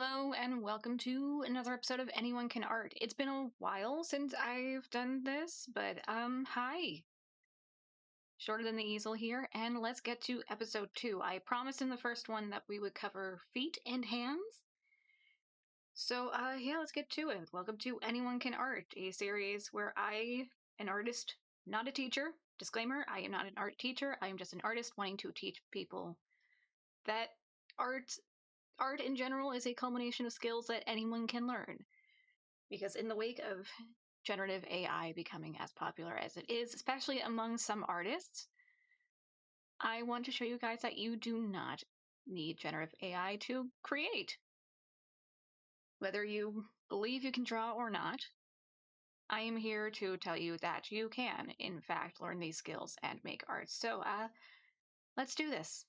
Hello and welcome to another episode of Anyone Can Art. It's been a while since I've done this, but hi. Shorter than the easel here, and let's get to episode 2. I promised in the first one that we would cover feet and hands. So yeah, let's get to it. Welcome to Anyone Can Art, a series where I, an artist, not a teacher. Disclaimer, I am not an art teacher. I am just an artist wanting to teach people that art in general is a culmination of skills that anyone can learn. Because in the wake of generative AI becoming as popular as it is, especially among some artists, I want to show you guys that you do not need generative AI to create. Whether you believe you can draw or not, I am here to tell you that you can, in fact, learn these skills and make art. So, let's do this.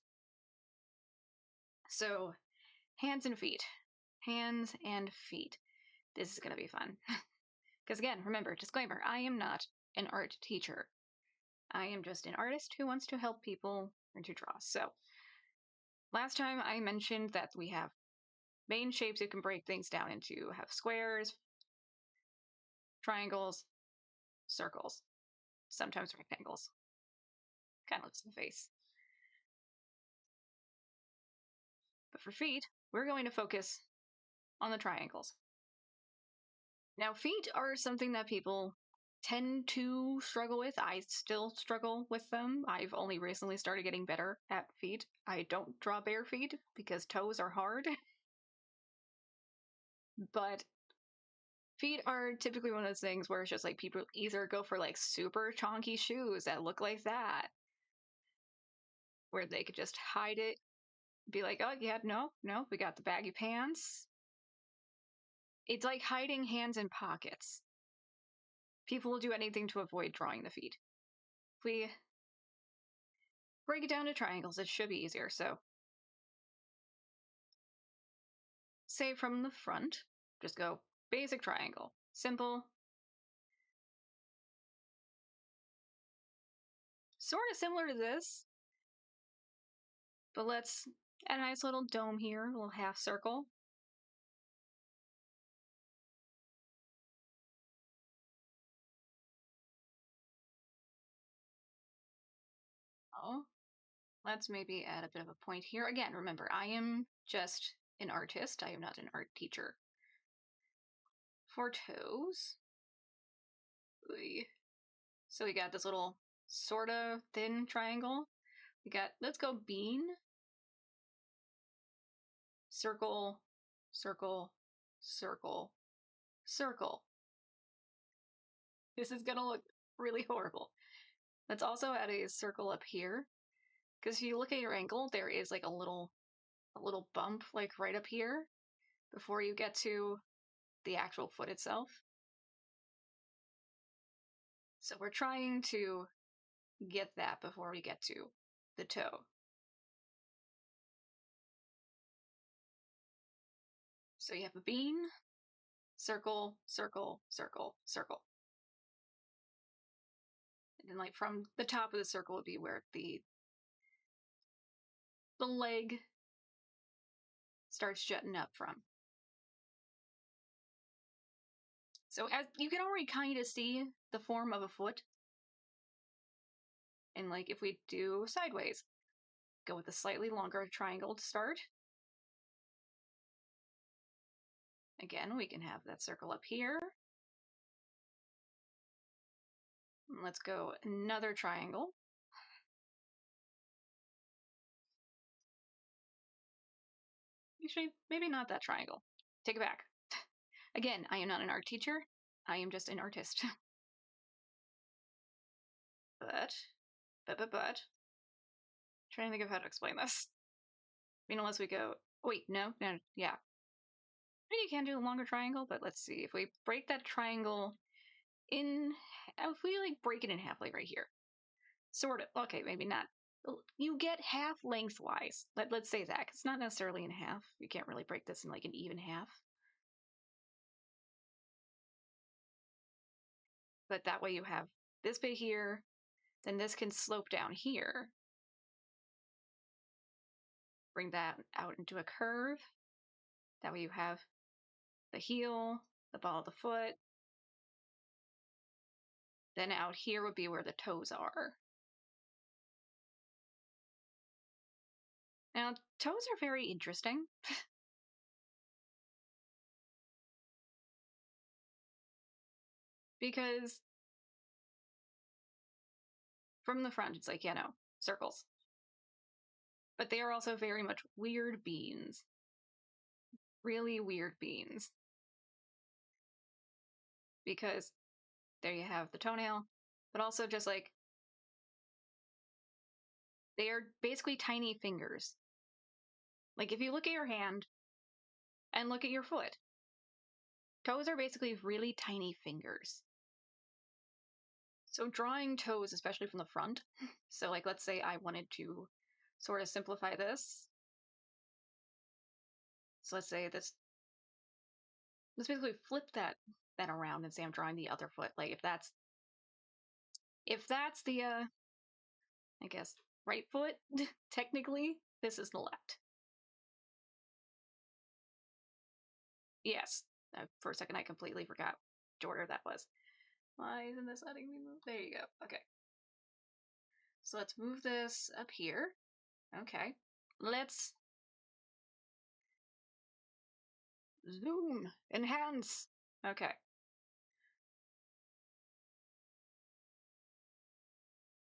So, hands and feet. Hands and feet. This is going to be fun. Because again, remember, disclaimer, I am not an art teacher. I am just an artist who wants to help people learn to draw. So, last time I mentioned that we have main shapes you can break things down into. Have squares, triangles, circles, sometimes rectangles. Kind of looks in the face. But for feet, we're going to focus on the triangles. Now, feet are something that people tend to struggle with. I still struggle with them. I've only recently started getting better at feet. I don't draw bare feet because toes are hard. But feet are typically one of those things where it's just like people either go for like super chonky shoes that look like that, where they could just hide it, be like, oh, yeah, no, we got the baggy pants. It's like hiding hands in pockets. People will do anything to avoid drawing the feet. If we break it down to triangles, it should be easier. So, say from the front, just go basic triangle. Simple. Sort of similar to this, but let's add a nice little dome here, a little half circle. Oh, let's maybe add a bit of a point here. Again, remember, I am just an artist. I am not an art teacher. For toes, so we got this little sort of thin triangle. We got, let's go bean, circle, circle, circle, circle. This is gonna look really horrible. Let's also add a circle up here, because if you look at your ankle, there is like a little bump like right up here before you get to the actual foot itself. So we're trying to get that before we get to the toe. So you have a bean, circle, circle, circle, circle. And then like from the top of the circle would be where the leg starts jutting up from. So as you can already kind of see the form of a foot. And like if we do sideways, go with a slightly longer triangle to start. Again, we can have that circle up here. And let's go another triangle. Actually, maybe not that triangle. Take it back. Again, I am not an art teacher. I am just an artist. but, trying to think of how to explain this. I mean, unless we go, wait, no, yeah. Maybe you can do a longer triangle, but let's see. If we break that triangle in, if we like break it in half, like right here. Sort of. Okay, maybe not. You get half lengthwise. Let's say that. It's not necessarily in half. You can't really break this in like an even half. But that way you have this bit here, then this can slope down here. Bring that out into a curve. That way you have the heel, the ball of the foot. Then out here would be where the toes are. Now, toes are very interesting. Because from the front, it's like, circles. But they are also very much weird beans. Really weird beans. Because there you have the toenail, but also just like they are basically tiny fingers. Like if you look at your hand and look at your foot, toes are basically really tiny fingers. So drawing toes, especially from the front, so like let's say I wanted to sort of simplify this. So let's say this, let's basically flip that around and say I'm drawing the other foot. Like if that's the I guess right foot, technically, this is the left. Yes. For a second I completely forgot which order that was. Why isn't this letting me move? There you go. Okay. So let's move this up here. Okay. Let's zoom, enhance. Okay.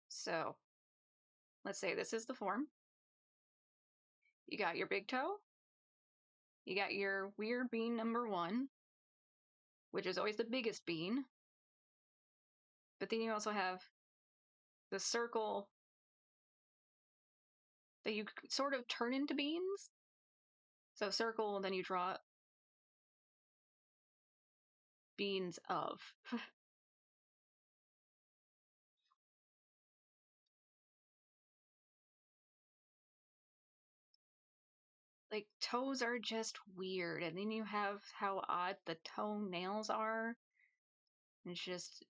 So let's say this is the form. You got your big toe. You got your weird bean number 1, which is always the biggest bean. But then you also have the circle that you sort of turn into beans. So circle, and then you draw beans of. Like toes are just weird, and then you have how odd the toenails are. It's just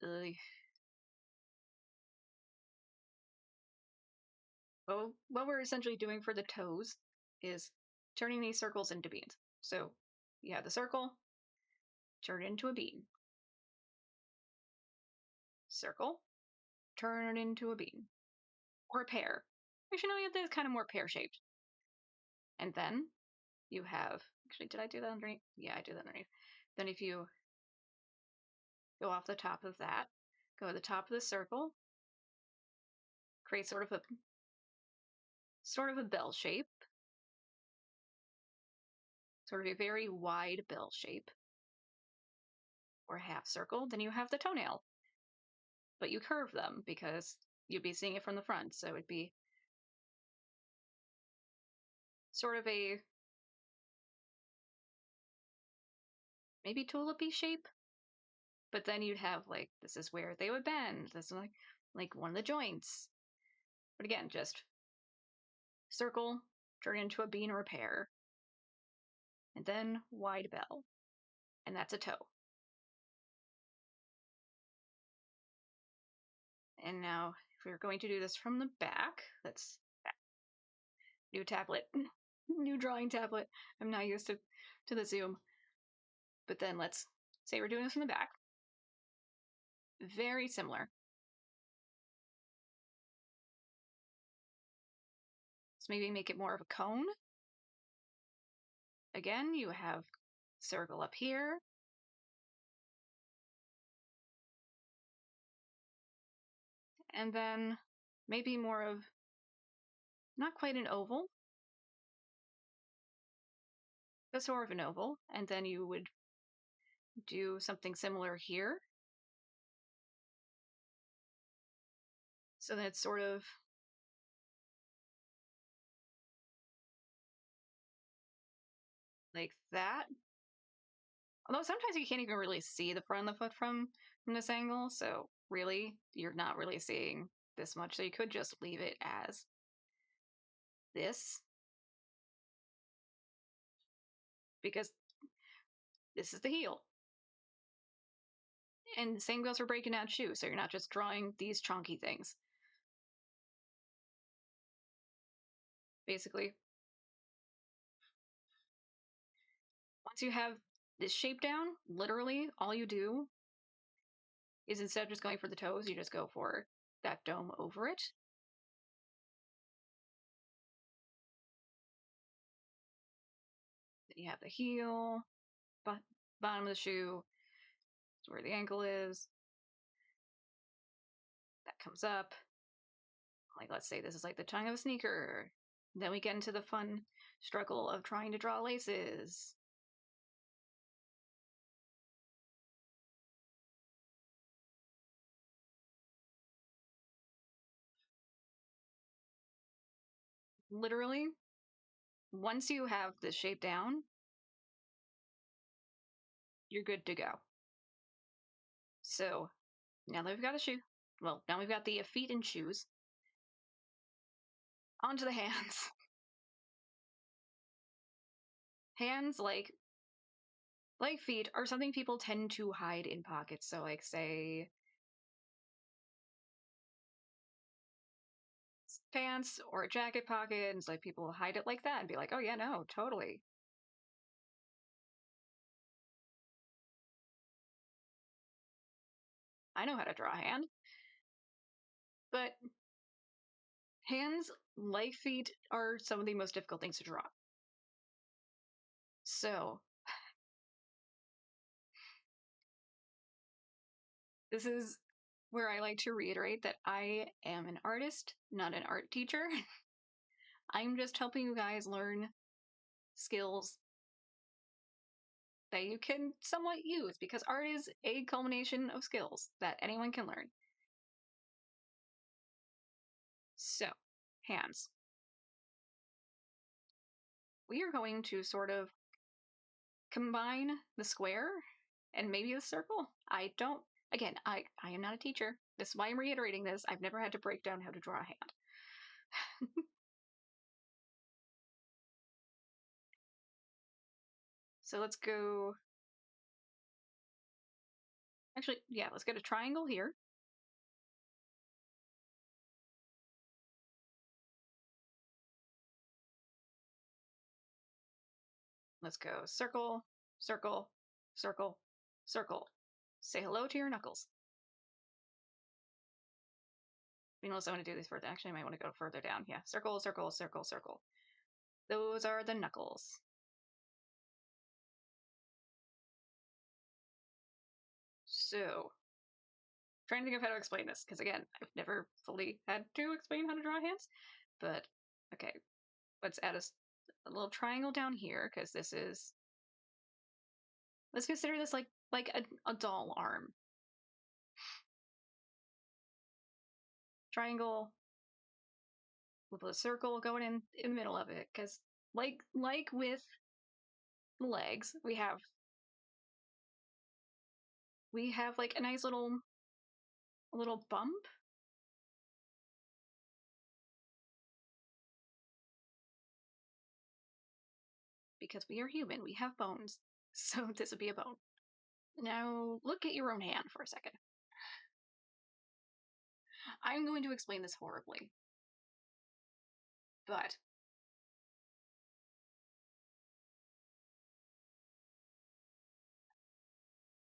well, what we're essentially doing for the toes is turning these circles into beans. So you have the circle, turn it into a bean. Circle, turn it into a bean. Or a pear. Actually, no, this kind of more pear-shaped. And then you have, actually, did I do that underneath? Yeah, I did that underneath. Then if you go off the top of that, go to the top of the circle, create sort of a bell shape, sort of a very wide bell shape, or half circle. Then you have the toenail, but you curve them because you'd be seeing it from the front, so it'd be sort of a maybe tulipy shape, but then you'd have like this is where they would bend. This is like one of the joints. But again, just circle, turn into a bean or a pear, and then wide bell, and that's a toe. And now, if we're going to do this from the back, let's new tablet, new drawing tablet. I'm not used to the zoom. But then let's say we're doing this from the back. Very similar. Let's maybe make it more of a cone. Again, you have circle up here. And then maybe more of, not quite an oval, but sort of an oval. And then you would do something similar here. So then it's sort of like that. Although sometimes you can't even really see the front of the foot from this angle, so really, you're not really seeing this much. So you could just leave it as this, because this is the heel. And the same goes for breaking down shoes, so you're not just drawing these chunky things. Basically, once you have this shape down, literally all you do is instead of just going for the toes, you just go for that dome over it. Then you have the heel, bottom of the shoe, is where the ankle is. That comes up. Like, let's say this is like the tongue of a sneaker. Then we get into the fun struggle of trying to draw laces. Literally, once you have this shape down, you're good to go. So now that we've got a shoe, well, now we've got the feet and shoes, onto the hands. Hands, like feet, are something people tend to hide in pockets. So, like, say, pants or a jacket pocket, and it's like people hide it like that and be like, oh yeah, no, totally. I know how to draw a hand. But hands, like feet, are some of the most difficult things to draw. So, this is where I like to reiterate that I am an artist, not an art teacher. I'm just helping you guys learn skills that you can somewhat use because art is a culmination of skills that anyone can learn. So, hands. We are going to sort of combine the square and maybe the circle. Again, I am not a teacher. This is why I'm reiterating this. I've never had to break down how to draw a hand. So let's go. Actually, yeah, let's get a triangle here. Let's go circle, circle, circle, circle. Say hello to your knuckles. Unless I want to do these further. Actually, I might want to go further down. Yeah, circle, circle, circle, circle. Those are the knuckles. So, trying to think of how to explain this, because again, I've never fully had to explain how to draw hands. But, okay, let's add a little triangle down here, because this is... Let's consider this like a doll arm. Triangle with a circle going in the middle of it, because like with legs, we have like a nice little bump. Because we are human, we have bones. So this would be a bone. Now look at your own hand for a second. I'm going to explain this horribly. But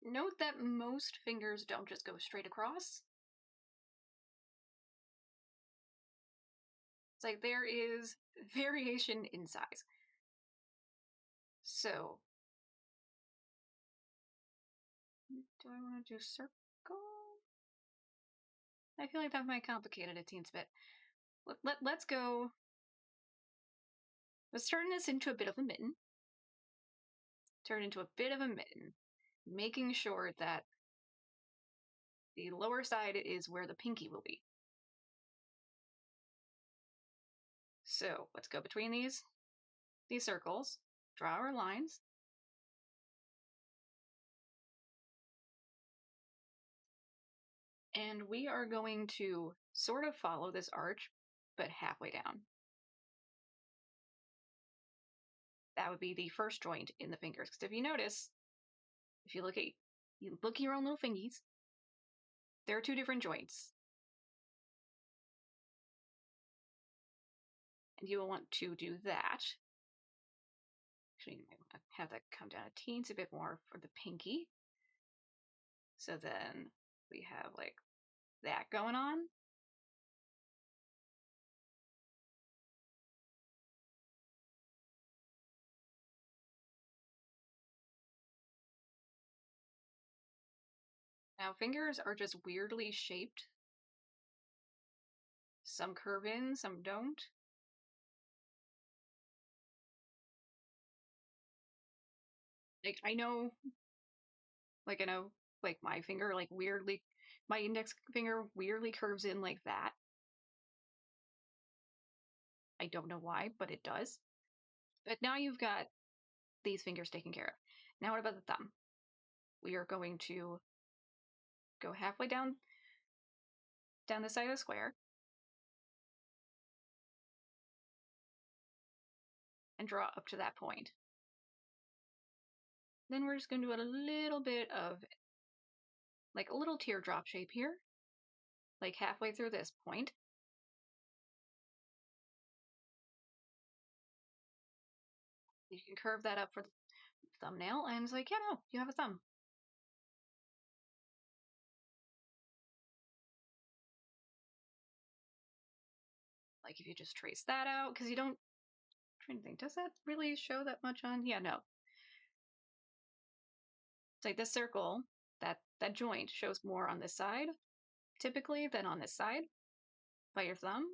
note that most fingers don't just go straight across. It's like there is variation in size. So, do I want to do circle? I feel like that might complicate it a teensy bit. Let's go. Let's turn this into a bit of a mitten. Turn into a bit of a mitten, making sure that the lower side is where the pinky will be. So let's go between these circles, draw our lines. And we are going to sort of follow this arch, but halfway down. That would be the first joint in the fingers. Because if you notice, if you look at your own little fingies, there are two different joints. And you will want to do that. Actually, have that come down a teensy bit more for the pinky. So then we have like that going on. Now fingers are just weirdly shaped. Some curve in, some don't. Like I know, like my finger like weirdly, my index finger weirdly curves in like that. I don't know why, but it does. But now you've got these fingers taken care of. Now what about the thumb? We are going to go halfway down the side of the square and draw up to that point. Then we're just going to do a little bit of like a little teardrop shape here, like halfway through this point. You can curve that up for the thumbnail, and it's like, yeah, no, you have a thumb. Like if you just trace that out, because you don't, I'm trying to think, does that really show that much on? Yeah, no. It's like this circle, that joint shows more on this side, typically, than on this side by your thumb.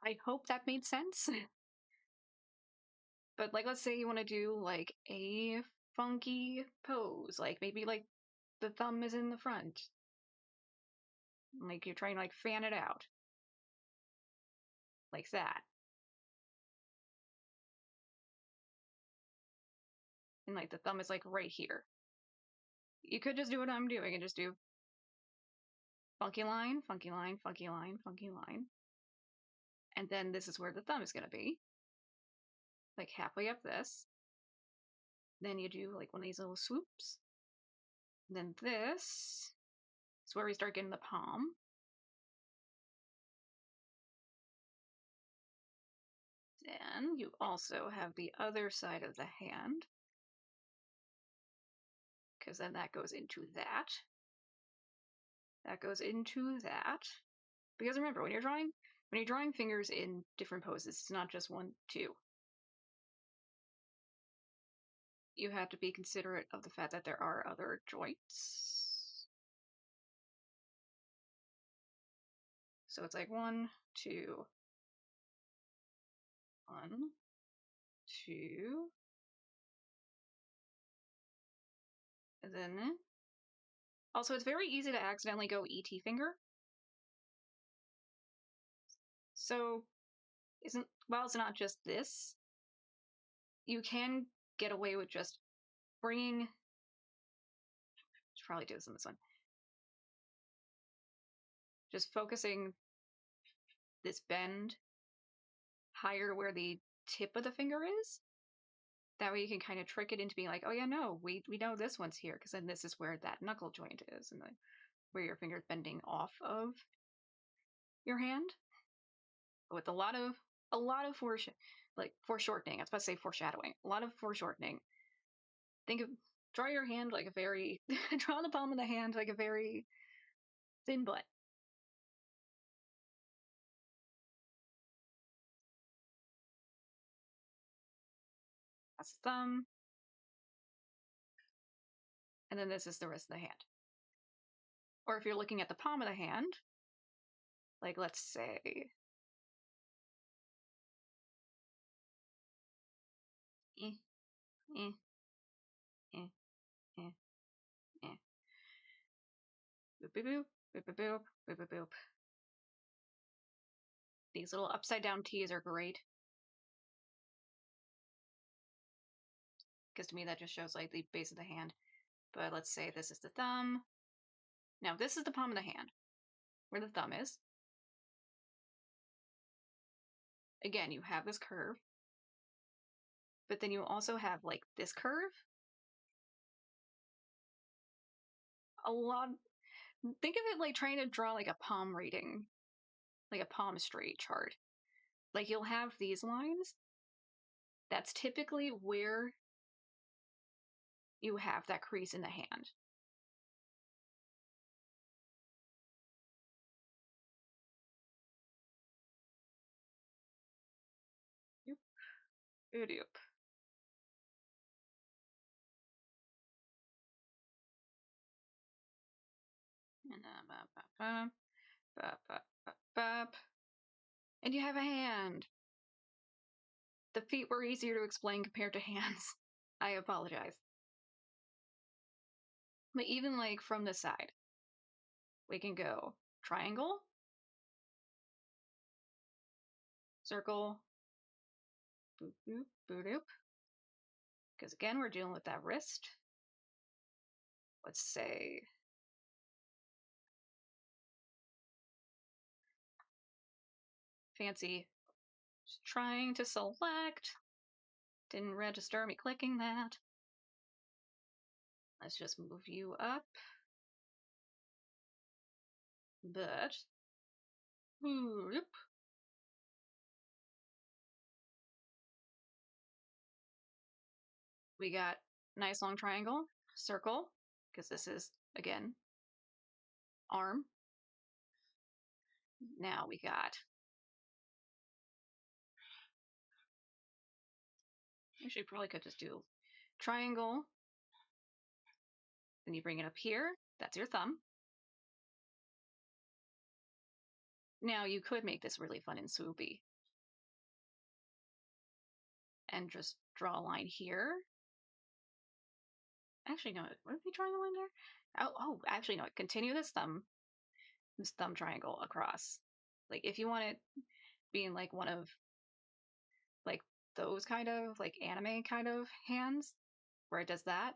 I hope that made sense. But like, let's say you want to do like a funky pose, like maybe like the thumb is in the front, like you're trying to like fan it out, like that. And like the thumb is like right here. You could just do what I'm doing and just do funky line, funky line, funky line, funky line. And then this is where the thumb is going to be, like halfway up this. Then you do like one of these little swoops. Then this is where we start getting the palm. Then you also have the other side of the hand, because then that goes into that. That goes into that. Because remember, when you're drawing fingers in different poses, it's not just 1, 2. You have to be considerate of the fact that there are other joints. So it's like 1, 2, 1, 2, and then also it's very easy to accidentally go ET finger. So while it's not just this, you can get away with just bringing. Should probably do this on this one. Just focusing this bend higher where the tip of the finger is. That way you can kind of trick it into being like, oh yeah, no, we know this one's here, because then this is where that knuckle joint is, and where your finger's bending off of your hand. With a lot of foreshortening. I was about to say foreshadowing. A lot of foreshortening. Draw your hand like a very draw the palm of the hand like a very thin butt. That's the thumb. And then this is the rest of the hand. Or if you're looking at the palm of the hand, like let's say eh, eh, eh, eh, eh. Boop, boop, boop, boop, boop, boop, boop, boop, boop. These little upside down T's are great. Because to me that just shows like the base of the hand. But let's say this is the thumb. Now this is the palm of the hand, where the thumb is. Again, you have this curve. But then you also have like this curve. Think of it like trying to draw like a palm reading, like a palmistry chart. Like you'll have these lines. That's typically where you have that crease in the hand. Yep. Yep. And you have a hand. The feet were easier to explain compared to hands. I apologize. But even like from the side, we can go triangle, circle, boop, boop, boop, boop. Because again, we're dealing with that wrist. Let's say fancy. Just trying to select. Didn't register me clicking that. Let's just move you up. But, whoop. We got nice long triangle, circle, because this is, again, arm. Now we got, actually probably could just do triangle. Then you bring it up here. That's your thumb. Now you could make this really fun and swoopy. And just draw a line here. Actually, no, what are we drawing a line there? Oh, actually, no, continue this thumb triangle across. Like, if you want it being like one of, like, those kind of, like, anime kind of hands, where it does that.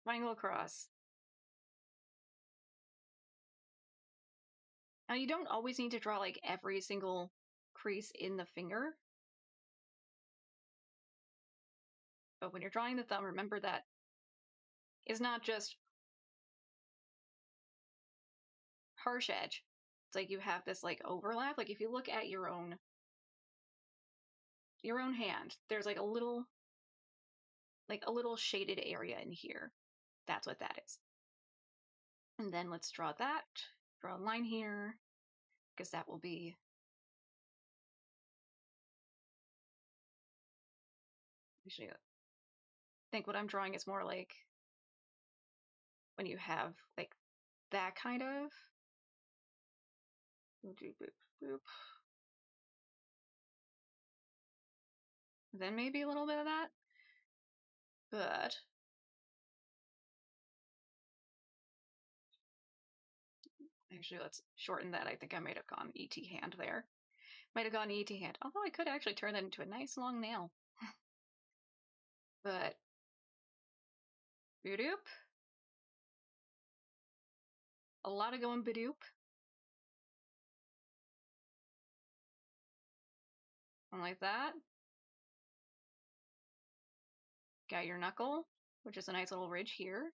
Triangle across. Now, you don't always need to draw, like, every single crease in the finger. But when you're drawing the thumb, remember that it's not just harsh edge. It's like you have this, like, overlap. Like, if you look at your own hand, there's, like, a little shaded area in here. That's what that is. And then let's draw that. Draw a line here, because that will be actually, I think what I'm drawing is more like when you have like that kind of. Boop, boop. Then maybe a little bit of that. But actually, let's shorten that. I think I might have gone ET hand there. Might have gone ET hand. Although I could actually turn that into a nice long nail. But Bidoop. A lot of going Bidoop. One like that. Got your knuckle, which is a nice little ridge here.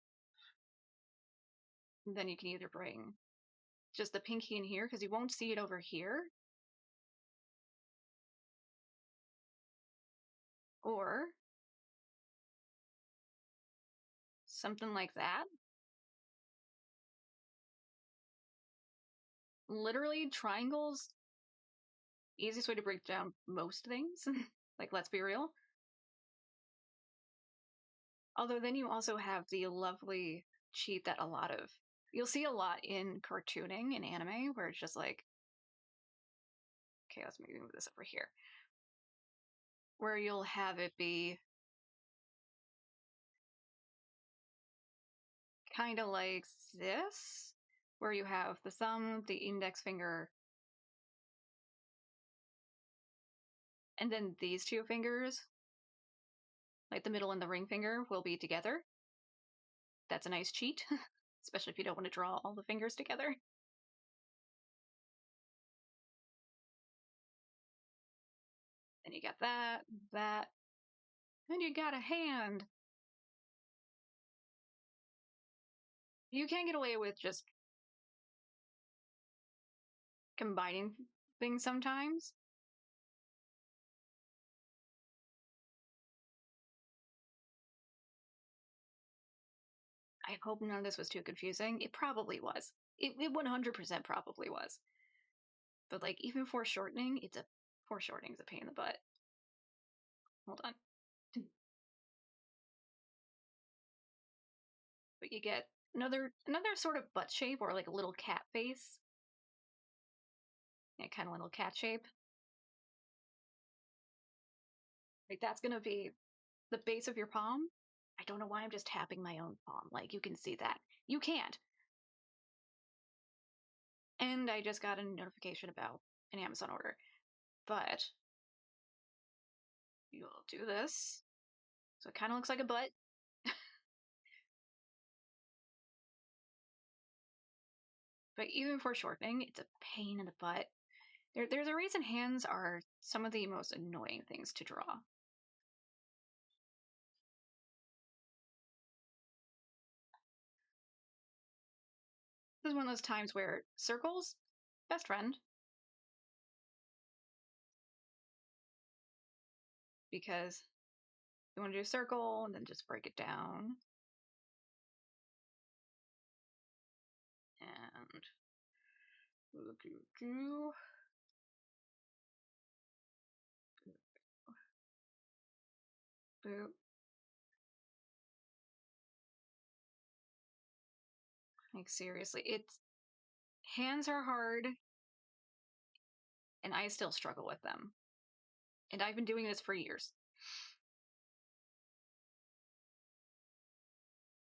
And then you can either bring just the pinky in here, because you won't see it over here. Or something like that. Literally, triangles, easiest way to break down most things. Like, let's be real. Although then you also have the lovely cheat that you'll see a lot in cartooning and anime, where it's just like, okay, let's maybe move this over here, where you'll have it be kind of like this, where you have the thumb, the index finger, and then these two fingers, like the middle and the ring finger, will be together. That's a nice cheat, especially if you don't want to draw all the fingers together. Then you got that, and you got a hand. You can't get away with just combining things sometimes. I hope none of this was too confusing. It probably was. It 100% probably was. But like even foreshortening is a pain in the butt. Hold on. But you get another sort of butt shape or like a little cat face. Yeah, kind of little cat shape. Like that's gonna be the base of your palm. I don't know why I'm just tapping my own palm. Like you can see that. You can't. And I just got a notification about an Amazon order. But you'll do this. So it kind of looks like a butt. But even for shortening, it's a pain in the butt. There's a reason hands are some of the most annoying things to draw. This is one of those times where circles, best friend. Because you want to do a circle and then just break it down. And boop. Like seriously, it's hands are hard and I still struggle with them. And I've been doing this for years.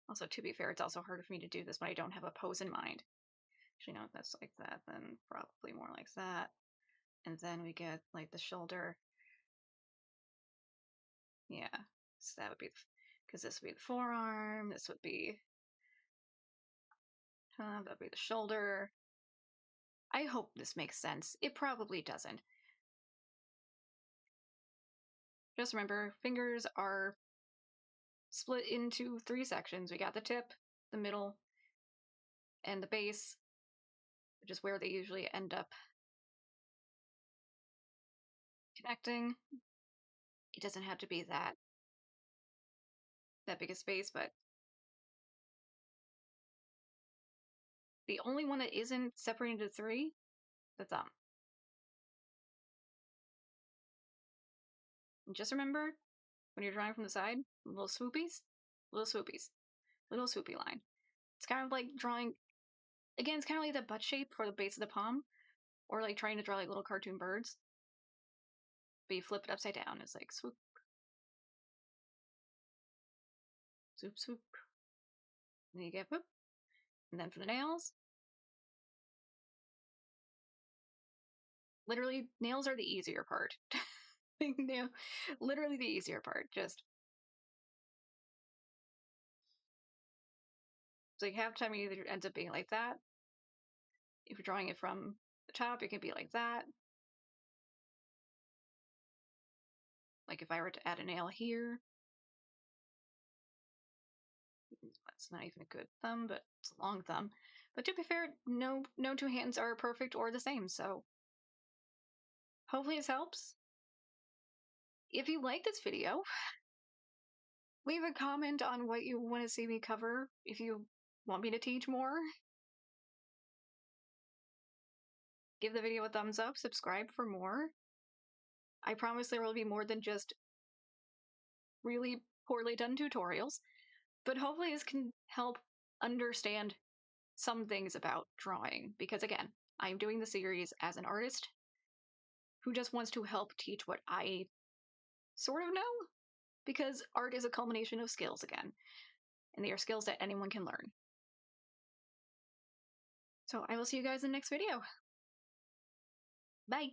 Also, to be fair, it's also harder for me to do this when I don't have a pose in mind. Actually, no, that's like that, then probably more like that. And then we get like the shoulder. Yeah, so that would be, because this would be the forearm, this would be, that would be the shoulder. I hope this makes sense. It probably doesn't. Just remember, fingers are split into 3 sections. We got the tip, the middle, and the base, which is where they usually end up connecting. It doesn't have to be that big a space, but the only one that isn't separated into 3, the thumb. And just remember, when you're drawing from the side, little swoopies, little swoopies, little swoopy line. It's kind of like drawing, again, it's kind of like the butt shape for the base of the palm, or like trying to draw like little cartoon birds. But you flip it upside down. It's like swoop, swoop, swoop. And then you get whoop. And then for the nails, literally, nails are the easier part. Nail, literally the easier part. Just it's like half the time it either ends up being like that. If you're drawing it from the top, it can be like that. Like if I were to add a nail here, that's not even a good thumb, but it's a long thumb. But to be fair, no 2 hands are perfect or the same, so hopefully this helps. If you like this video, leave a comment on what you want to see me cover if you want me to teach more. Give the video a thumbs up, subscribe for more. I promise there will be more than just really poorly done tutorials, but hopefully this can help understand some things about drawing, because again, I'm doing the series as an artist who just wants to help teach what I sort of know, because art is a culmination of skills again, and they are skills that anyone can learn. So I will see you guys in the next video. Bye!